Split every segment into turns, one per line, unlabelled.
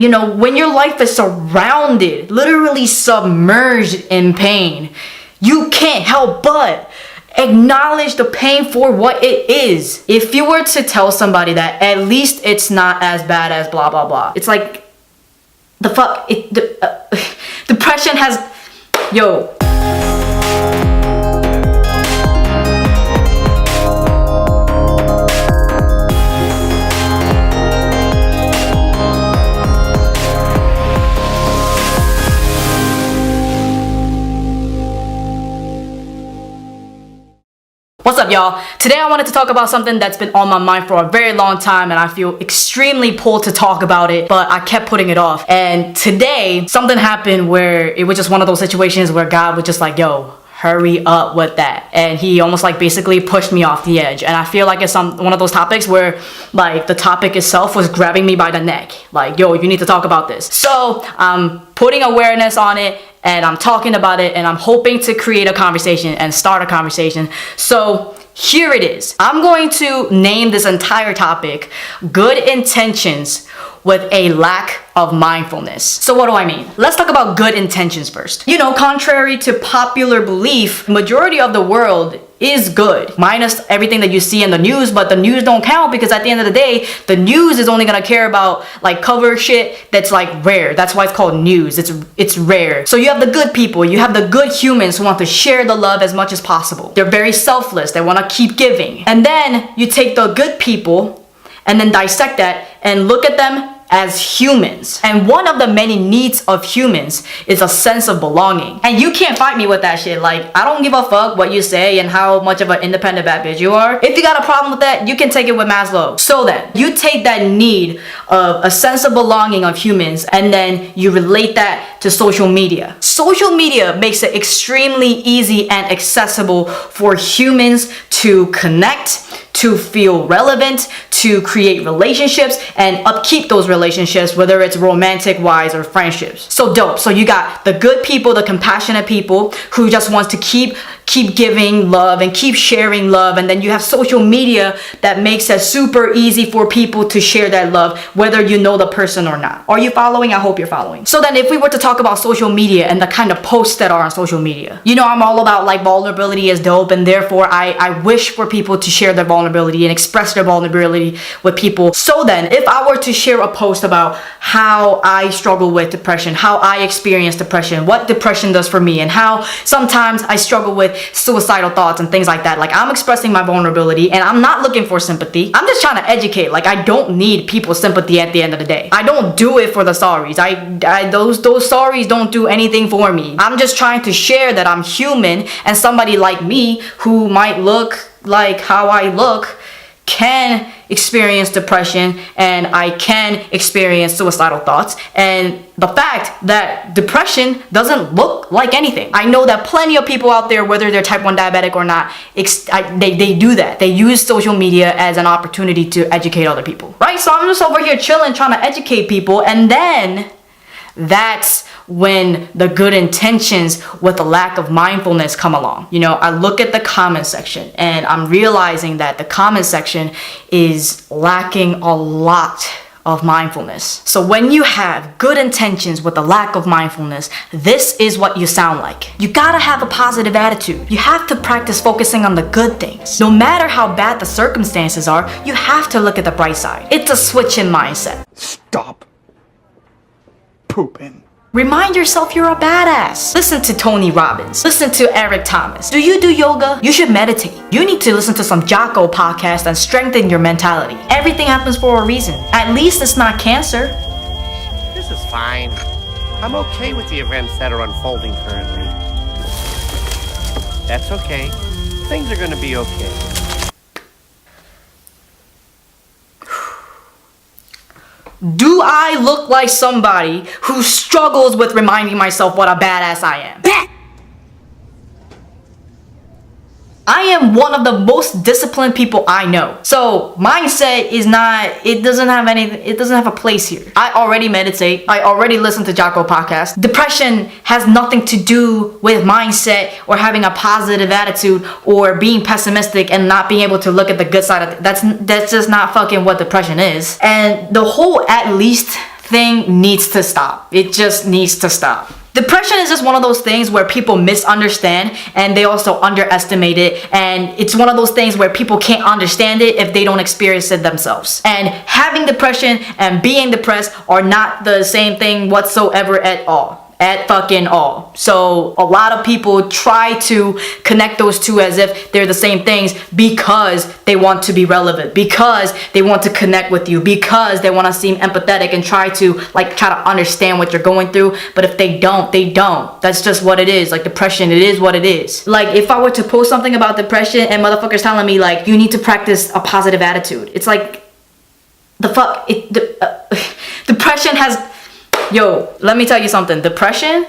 You know, when your life is surrounded, literally submerged in pain, you can't help but acknowledge the pain for what it is. If you were to tell somebody that at least it's not as bad as blah blah blah, it's like, the fuck, depression has, yo. What's up, y'all? Today I wanted to talk about something that's been on my mind for a very long time, and I feel extremely pulled to talk about it, but I kept putting it off. And today something happened where it was just one of those situations where God was just like, yo, hurry up with that. And he almost like basically pushed me off the edge. And I feel like it's one of those topics where like the topic itself was grabbing me by the neck. Like, yo, you need to talk about this. So I'm putting awareness on it, and I'm talking about it, and I'm hoping to create a conversation and start a conversation. So here it is. I'm going to name this entire topic Good Intentions with a Lack of Mindfulness. So what do I mean? Let's talk about good intentions first. You know, contrary to popular belief, majority of the world is good, minus everything that you see in the news, but the news don't count because at the end of the day, the news is only gonna care about like cover shit that's like rare. That's why it's called news. It's rare. So you have the good people, you have the good humans who want to share the love as much as possible. They're very selfless, they wanna keep giving. And then you take the good people and then dissect that and look at them as humans. And one of the many needs of humans is a sense of belonging. And you can't fight me with that shit. Like, I don't give a fuck what you say and how much of an independent bad bitch you are. If you got a problem with that, you can take it with Maslow. So then, you take that need of a sense of belonging of humans and then you relate that to social media. Social media makes it extremely easy and accessible for humans to connect, to feel relevant, to create relationships and upkeep those relationships, whether it's romantic wise or friendships. So dope. So you got the good people, the compassionate people who just wants to keep giving love and keep sharing love. And then you have social media that makes it super easy for people to share that love, whether you know the person or not. Are you following? I hope you're following. So then if we were to talk about social media and the kind of posts that are on social media, you know, I'm all about like vulnerability is dope, and therefore I wish for people to share their vulnerability and express their vulnerability with people. So then if I were to share a post about how I struggle with depression, how I experience depression, what depression does for me, and how sometimes I struggle with suicidal thoughts and things like that, like I'm expressing my vulnerability and I'm not looking for sympathy. I'm just trying to educate. Like, I don't need people's sympathy at the end of the day. I don't do it for the sorries. Those sorries don't do anything for me. I'm just trying to share that I'm human, and somebody like me who might look like how I look can experience depression, and I can experience suicidal thoughts, and the fact that depression doesn't look like anything. I know that plenty of people out there, whether they're type 1 diabetic or not, they do that. They use social media as an opportunity to educate other people, right? So I'm just over here chilling, trying to educate people, and then that's when the good intentions with the lack of mindfulness come along. You know, I look at the comment section and I'm realizing that the comment section is lacking a lot of mindfulness. So when you have good intentions with the lack of mindfulness, this is what you sound like. You gotta have a positive attitude. You have to practice focusing on the good things. No matter how bad the circumstances are, you have to look at the bright side. It's a switch in mindset.
Stop pooping.
Remind yourself you're a badass. Listen to Tony Robbins. Listen to Eric Thomas. Do you do yoga? You should meditate. You need to listen to some Jocko podcast and strengthen your mentality. Everything happens for a reason. At least it's not cancer.
This is fine. I'm okay with the events that are unfolding currently. That's okay. Things are gonna be okay.
Do I look like somebody who struggles with reminding myself what a badass I am? I am one of the most disciplined people I know. So mindset is not, it doesn't have a place here. I already meditate. I already listen to Jocko podcast. Depression has nothing to do with mindset or having a positive attitude or being pessimistic and not being able to look at the good side of it. That's just not fucking what depression is. And the whole at least thing needs to stop. It just needs to stop. Depression is just one of those things where people misunderstand and they also underestimate it. And it's one of those things where people can't understand it if they don't experience it themselves. And having depression and being depressed are not the same thing whatsoever at all. At fucking all. So a lot of people try to connect those two as if they're the same things because they want to be relevant, because they want to connect with you, because they want to seem empathetic and try to understand what you're going through. But if they don't, they don't. That's just what it is. Like depression, it is what it is. Like if I were to post something about depression and motherfuckers telling me like you need to practice a positive attitude, it's like the fuck. Depression has. Yo, let me tell you something. Depression,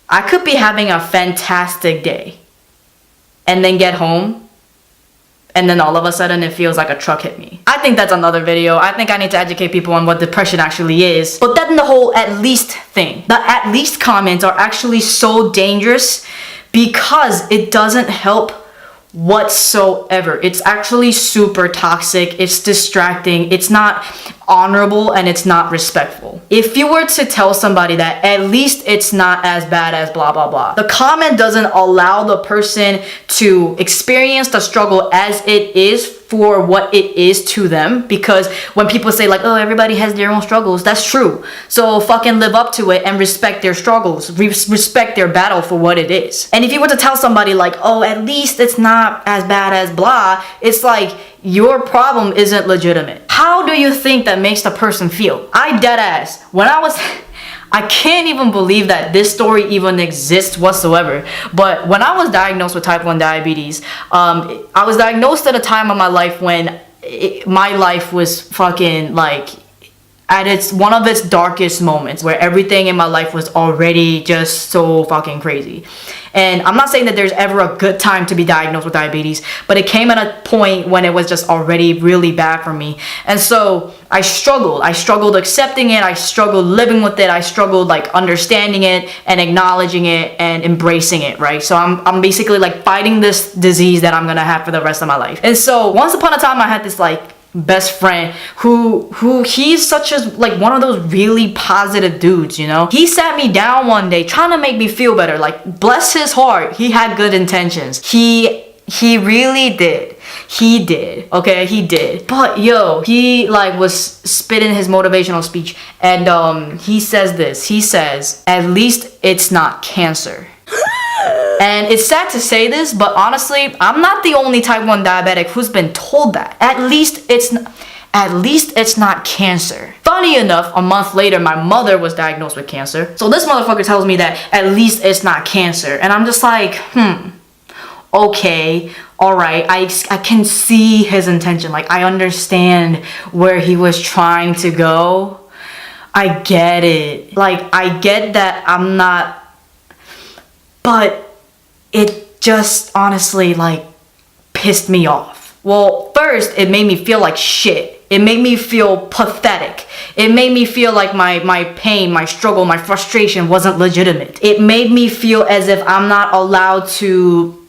I could be having a fantastic day and then get home and then all of a sudden it feels like a truck hit me. I think that's another video. I think I need to educate people on what depression actually is. But then the whole at least thing. The at least comments are actually so dangerous because it doesn't help whatsoever. It's actually super toxic. It's distracting. It's not honorable and it's not respectful. If you were to tell somebody that at least it's not as bad as blah blah blah, the comment doesn't allow the person to experience the struggle as it is for what it is to them. Because when people say like, oh, everybody has their own struggles, that's true. So fucking live up to it and respect their struggles, respect their battle for what it is. And if you were to tell somebody like, oh, at least it's not as bad as blah, it's like your problem isn't legitimate. How do you think that makes the person feel? I dead ass. I can't even believe that this story even exists whatsoever. But when I was diagnosed with type 1 diabetes, I was diagnosed at a time of my life when my life was fucking like at one of its darkest moments, where everything in my life was already just so fucking crazy. And I'm not saying that there's ever a good time to be diagnosed with diabetes, but it came at a point when it was just already really bad for me. And so I struggled accepting it. I struggled living with it. I struggled like understanding it and acknowledging it and embracing it, right? So I'm basically like fighting this disease that I'm gonna have for the rest of my life. And so once upon a time I had this like best friend who he's such as like one of those really positive dudes, you know. He sat me down one day trying to make me feel better. Like bless his heart, he had good intentions. He really did. He did. Okay, he did. But yo, he like was spitting his motivational speech and he says this. He says, at least it's not cancer. And it's sad to say this, but honestly, I'm not the only type 1 diabetic who's been told that. At least it's not cancer. Funny enough, a month later, my mother was diagnosed with cancer. So this motherfucker tells me that at least it's not cancer. And I'm just like, okay, all right. I can see his intention. Like, I understand where he was trying to go. I get it. Like, I get that I'm not, but it just honestly like pissed me off. Well, first it made me feel like shit. It made me feel pathetic. It made me feel like my pain, my struggle, my frustration wasn't legitimate. It made me feel as if I'm not allowed to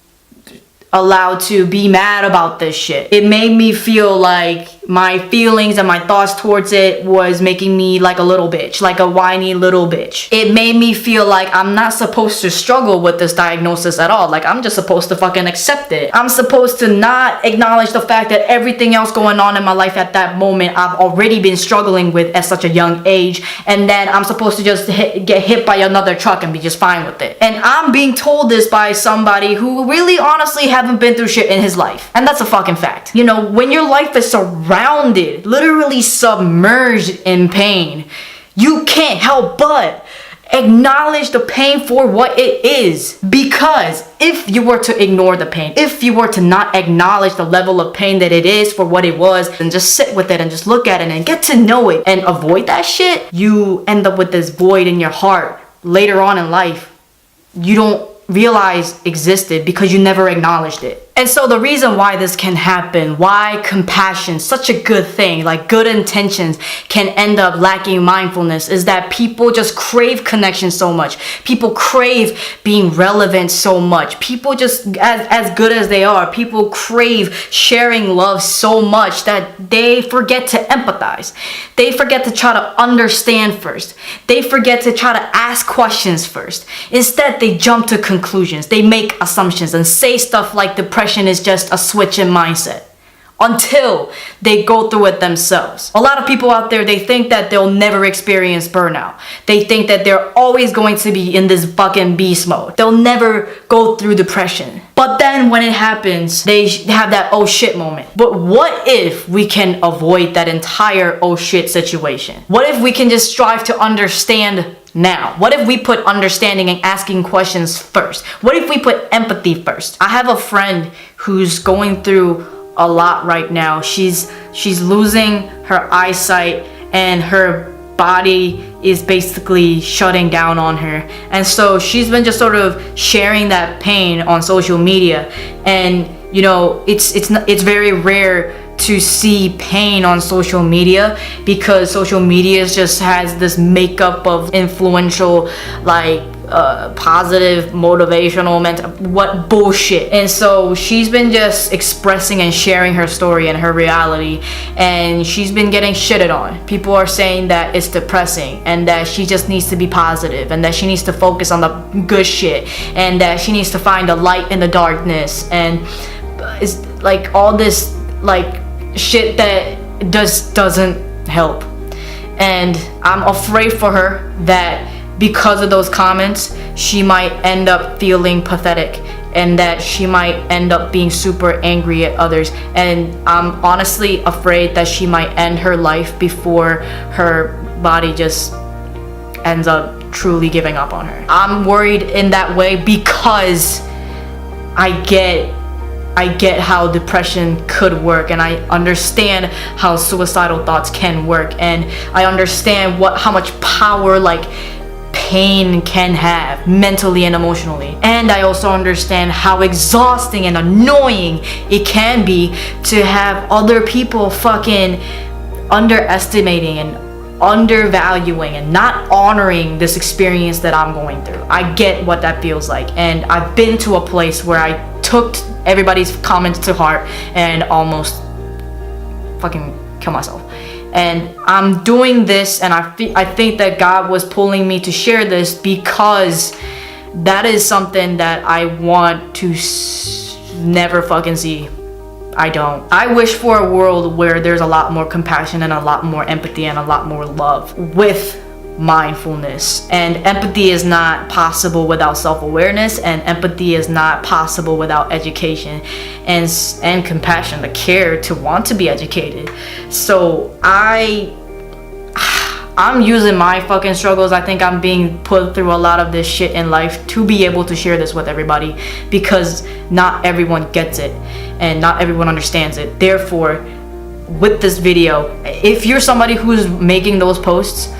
be mad about this shit. It made me feel like my feelings and my thoughts towards it was making me like a little bitch, like a whiny little bitch. It made me feel like I'm not supposed to struggle with this diagnosis at all. Like I'm just supposed to fucking accept it. I'm supposed to not acknowledge the fact that everything else going on in my life at that moment I've already been struggling with at such a young age, and then I'm supposed to just get hit by another truck and be just fine with it. And I'm being told this by somebody who really honestly haven't been through shit in his life. And that's a fucking fact. You know, when your life is surrounded, literally submerged in pain, you can't help but acknowledge the pain for what it is. Because if you were to ignore the pain, if you were to not acknowledge the level of pain that it is for what it was, and just sit with it and just look at it and get to know it and avoid that shit, you end up with this void in your heart later on in life you don't realize existed because you never acknowledged it. And so the reason why this can happen, why compassion, such a good thing, like good intentions, can end up lacking mindfulness, is that people just crave connection so much. People crave being relevant so much. People just, as good as they are, people crave sharing love so much that they forget to empathize. They forget to try to understand first. They forget to try to ask questions first. Instead, they jump to conclusions. They make assumptions and say stuff like depression is just a switch in mindset until they go through it themselves. A lot of people out there, they think that they'll never experience burnout. They think that they're always going to be in this fucking beast mode. They'll never go through depression. But then when it happens, they have that oh shit moment. But what if we can avoid that entire oh shit situation? What if we can just strive to understand now? What if we put understanding and asking questions first? What if we put empathy first? I have a friend who's going through a lot right now. She's losing her eyesight and her body is basically shutting down on her. And so she's been just sort of sharing that pain on social media. And you know, it's very rare to see pain on social media because social media just has this makeup of influential, like positive, motivational, what bullshit. And so she's been just expressing and sharing her story and her reality, and she's been getting shitted on. People are saying that it's depressing and that she just needs to be positive and that she needs to focus on the good shit and that she needs to find a light in the darkness, and it's like all this like shit that just doesn't help. And I'm afraid for her that because of those comments, she might end up feeling pathetic and that she might end up being super angry at others. And I'm honestly afraid that she might end her life before her body just ends up truly giving up on her. I'm worried in that way because I get how depression could work, and I understand how suicidal thoughts can work, and I understand how much power like pain can have mentally and emotionally. And I also understand how exhausting and annoying it can be to have other people fucking underestimating and undervaluing and not honoring this experience that I'm going through. I get what that feels like, and I've been to a place where I took everybody's comments to heart and almost fucking kill myself. And I'm doing this, and I think that God was pulling me to share this because that is something that I want to never fucking see. I don't. I wish for a world where there's a lot more compassion and a lot more empathy and a lot more love with mindfulness. And empathy is not possible without self-awareness, and empathy is not possible without education and compassion, the care to want to be educated. So I'm using my fucking struggles. I think I'm being put through a lot of this shit in life to be able to share this with everybody, because not everyone gets it and not everyone understands it. Therefore, with this video, if you're somebody who's making those posts,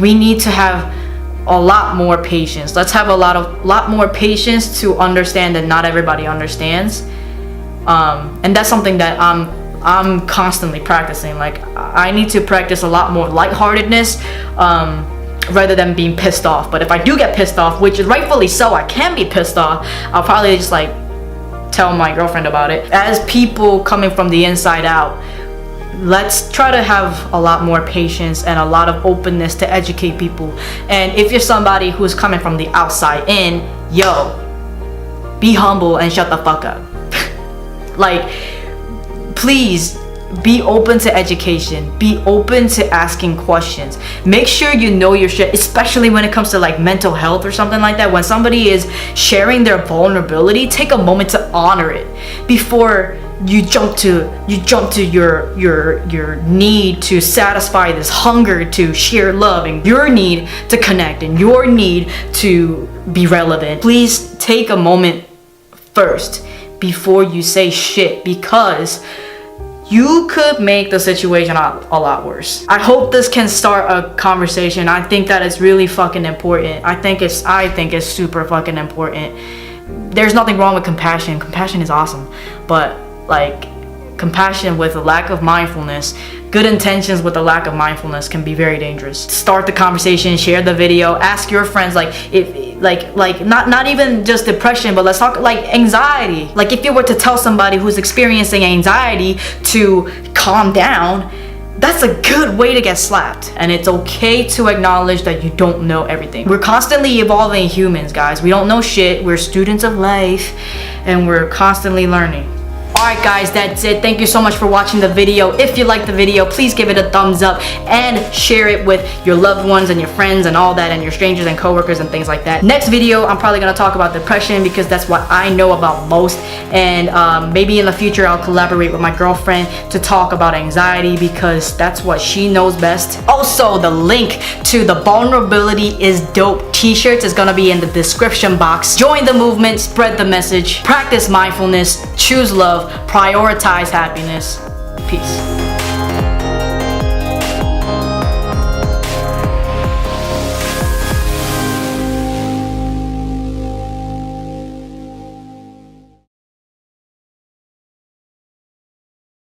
we need to have a lot more patience. Let's have a lot more patience to understand that not everybody understands. And that's something that I'm constantly practicing. Like, I need to practice a lot more lightheartedness rather than being pissed off. But if I do get pissed off, which is rightfully so, I can be pissed off, I'll probably just like tell my girlfriend about it. As people coming from the inside out, let's try to have a lot more patience and a lot of openness to educate people. And if you're somebody who's coming from the outside in, yo, be humble and shut the fuck up. Like, please be open to education, be open to asking questions. Make sure you know your shit, especially when it comes to like mental health or something like that. When somebody is sharing their vulnerability, take a moment to honor it before you jump to your need to satisfy this hunger to share love and your need to connect and your need to be relevant. Please take a moment first before you say shit, because you could make the situation a lot worse. I hope this can start a conversation. I think that it's really fucking important. I think it's super fucking important there's nothing wrong with compassion. Compassion is awesome, but like compassion with a lack of mindfulness, good intentions with a lack of mindfulness can be very dangerous. Start the conversation, share the video, ask your friends, like if not even just depression, but let's talk like anxiety. Like if you were to tell somebody who's experiencing anxiety to calm down, that's a good way to get slapped. And it's okay to acknowledge that you don't know everything. We're constantly evolving humans, guys. We don't know shit. We're students of life and we're constantly learning. Alright guys, that's it. Thank you so much for watching the video. If you liked the video, please give it a thumbs up and share it with your loved ones and your friends and all that, and your strangers and coworkers and things like that. Next video, I'm probably going to talk about depression because that's what I know about most, and maybe in the future I'll collaborate with my girlfriend to talk about anxiety because that's what she knows best. Also, the link to the Vulnerability is Dope t-shirts is going to be in the description box. Join the movement, spread the message, practice mindfulness, choose love, prioritize happiness. Peace.